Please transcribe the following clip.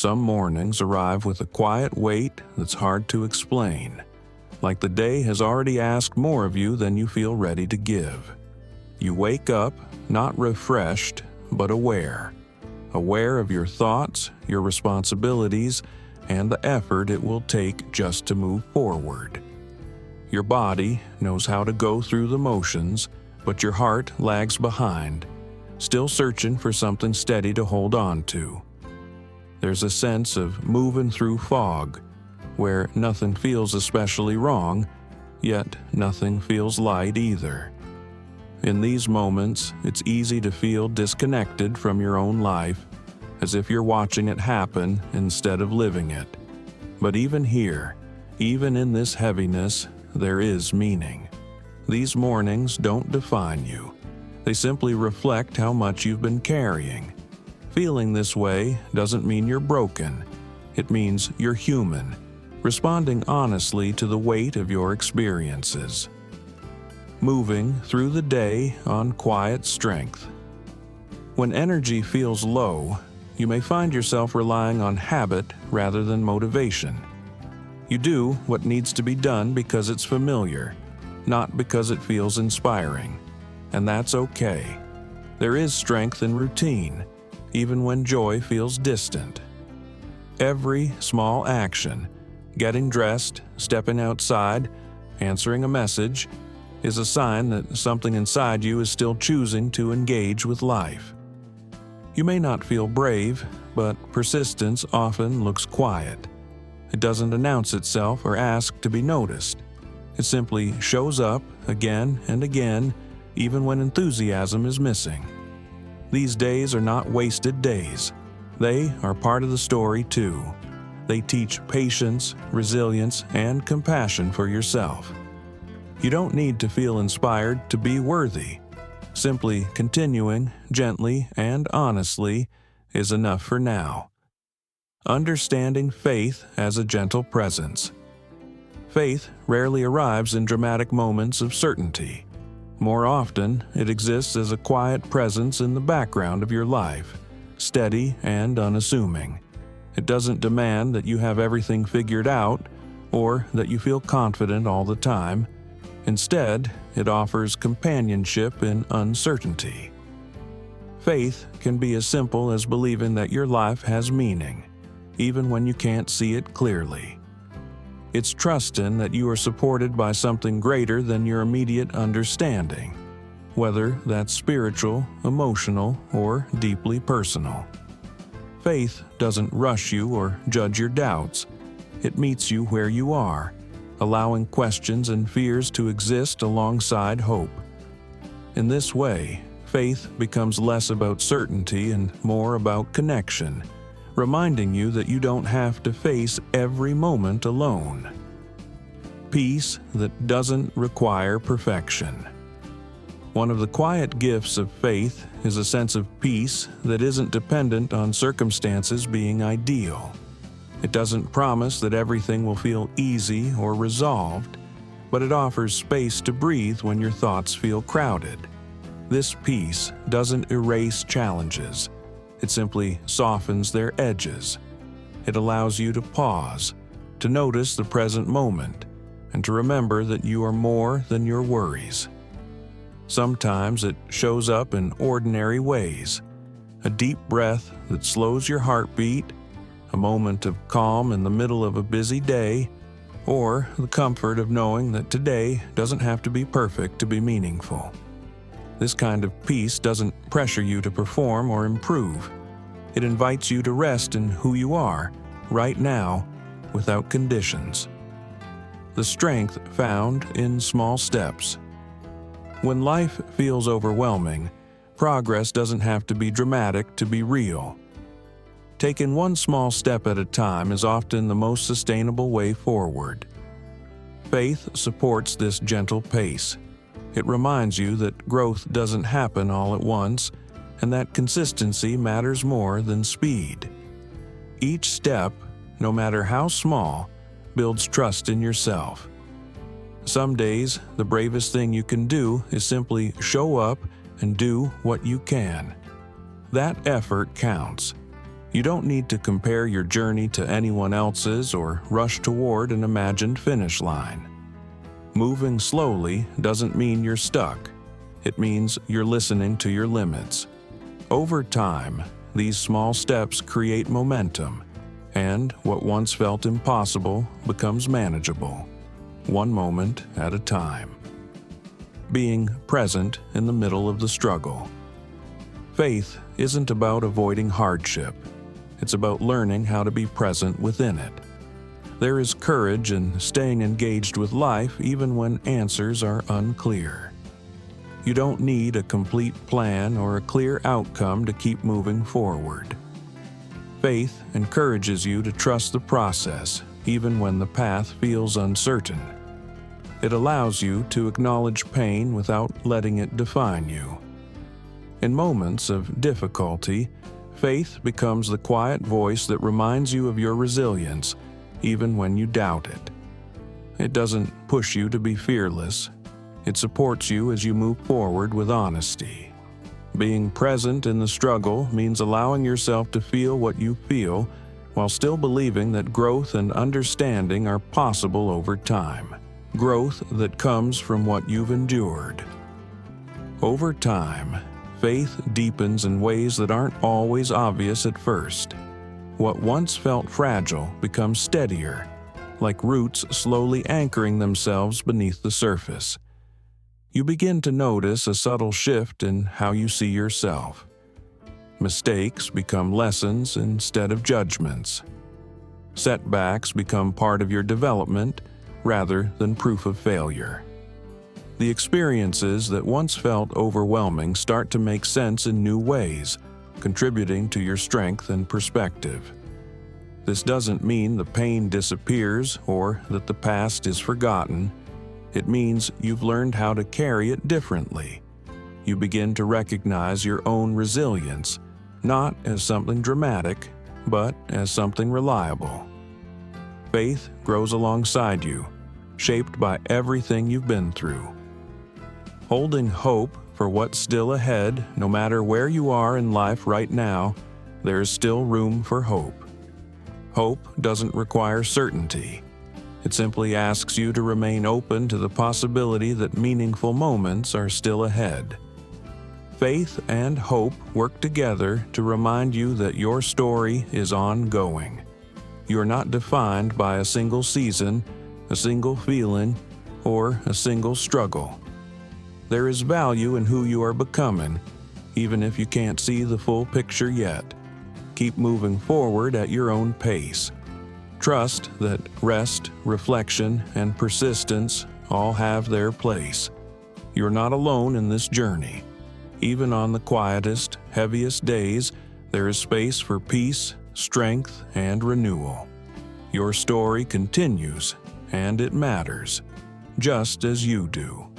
Some mornings arrive with a quiet weight that's hard to explain, like the day has already asked more of you than you feel ready to give. You wake up not refreshed, but aware of your thoughts, your responsibilities, and the effort it will take just to move forward. Your body knows how to go through the motions, but your heart lags behind, still searching for something steady to hold on to. There's a sense of moving through fog, where nothing feels especially wrong, yet nothing feels light either. In these moments, it's easy to feel disconnected from your own life, as if you're watching it happen instead of living it. But even here, even in this heaviness, there is meaning. These mornings don't define you. They simply reflect how much you've been carrying. Feeling this way doesn't mean you're broken. It means you're human, responding honestly to the weight of your experiences. Moving through the day on quiet strength. When energy feels low, you may find yourself relying on habit rather than motivation. You do what needs to be done because it's familiar, not because it feels inspiring. And that's okay. There is strength in routine, even when joy feels distant. Every small action, getting dressed, stepping outside, answering a message, is a sign that something inside you is still choosing to engage with life. You may not feel brave, but persistence often looks quiet. It doesn't announce itself or ask to be noticed. It simply shows up again and again, even when enthusiasm is missing. These days are not wasted days. They are part of the story too. They teach patience, resilience, and compassion for yourself. You don't need to feel inspired to be worthy. Simply continuing gently and honestly is enough for now. Understanding faith as a gentle presence. Faith rarely arrives in dramatic moments of certainty. More often, it exists as a quiet presence in the background of your life, steady and unassuming. It doesn't demand that you have everything figured out or that you feel confident all the time. Instead, it offers companionship in uncertainty. Faith can be as simple as believing that your life has meaning, even when you can't see it clearly. It's trusting that you are supported by something greater than your immediate understanding, whether that's spiritual, emotional, or deeply personal. Faith doesn't rush you or judge your doubts. It meets you where you are, allowing questions and fears to exist alongside hope. In this way, faith becomes less about certainty and more about connection, reminding you that you don't have to face every moment alone. Peace that doesn't require perfection. One of the quiet gifts of faith is a sense of peace that isn't dependent on circumstances being ideal. It doesn't promise that everything will feel easy or resolved, but it offers space to breathe when your thoughts feel crowded. This peace doesn't erase challenges. It simply softens their edges. It allows you to pause, to notice the present moment, and to remember that you are more than your worries. Sometimes it shows up in ordinary ways. A deep breath that slows your heartbeat, a moment of calm in the middle of a busy day, or the comfort of knowing that today doesn't have to be perfect to be meaningful. This kind of peace doesn't pressure you to perform or improve. It invites you to rest in who you are, right now, without conditions. The strength found in small steps. When life feels overwhelming, progress doesn't have to be dramatic to be real. Taking one small step at a time is often the most sustainable way forward. Faith supports this gentle pace. It reminds you that growth doesn't happen all at once, and that consistency matters more than speed. Each step, no matter how small, builds trust in yourself. Some days, the bravest thing you can do is simply show up and do what you can. That effort counts. You don't need to compare your journey to anyone else's or rush toward an imagined finish line. Moving slowly doesn't mean you're stuck. It means you're listening to your limits. Over time, these small steps create momentum, and what once felt impossible becomes manageable, one moment at a time. Being present in the middle of the struggle. Faith isn't about avoiding hardship. It's about learning how to be present within it. There is courage in staying engaged with life even when answers are unclear. You don't need a complete plan or a clear outcome to keep moving forward. Faith encourages you to trust the process, even when the path feels uncertain. It allows you to acknowledge pain without letting it define you. In moments of difficulty, faith becomes the quiet voice that reminds you of your resilience, even when you doubt it. It doesn't push you to be fearless. It supports you as you move forward with honesty. Being present in the struggle means allowing yourself to feel what you feel, while still believing that growth and understanding are possible over time. Growth that comes from what you've endured. Over time, faith deepens in ways that aren't always obvious at first. What once felt fragile becomes steadier, like roots slowly anchoring themselves beneath the surface. You begin to notice a subtle shift in how you see yourself. Mistakes become lessons instead of judgments. Setbacks become part of your development rather than proof of failure. The experiences that once felt overwhelming start to make sense in new ways, contributing to your strength and perspective. This doesn't mean the pain disappears or that the past is forgotten. It means you've learned how to carry it differently. You begin to recognize your own resilience, not as something dramatic, but as something reliable. Faith grows alongside you, shaped by everything you've been through. Holding hope for what's still ahead, no matter where you are in life right now, there is still room for hope. Hope doesn't require certainty. It simply asks you to remain open to the possibility that meaningful moments are still ahead. Faith and hope work together to remind you that your story is ongoing. You're not defined by a single season, a single feeling, or a single struggle. There is value in who you are becoming, even if you can't see the full picture yet. Keep moving forward at your own pace. Trust that rest, reflection, and persistence all have their place. You're not alone in this journey. Even on the quietest, heaviest days, there is space for peace, strength, and renewal. Your story continues, and it matters, just as you do.